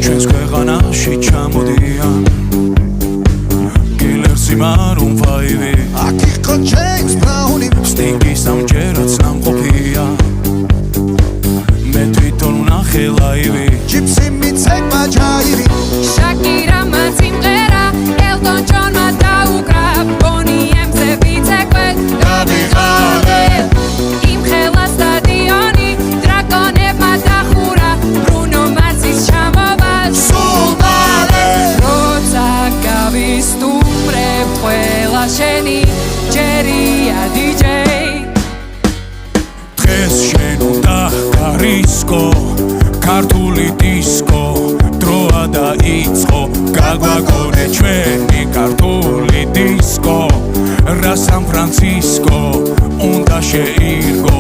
ჩვენს ქვეყანაში ჩამოდიან კილერსი მარუნ ფაივი აქ იყო ჯეიმს ბრაუნი სტინგი სამჯერაც ნამყოფია მე თვითონ ვნახე ლაივი ჯიპსი მიცემა ჯაივი შაკირამა სიმღერა ელტონ ჯონმა დაუკრა ბონი ემზე ვიცეკვე გადიღალე იმხელა სტადიონი დრაკონებმა დახურა ბრუნო მარსის ჩამოვა სულ მალე როცა გავისტუმრებ ყველა შენი ჯერია დიჯეი დღეს შენ უნდა გარისკო ქართული დისკო დროა დაიწყო გაგვაგონე ჩვენი ქართული დისკო რა სან ფრანცისკო უნდა შეირგო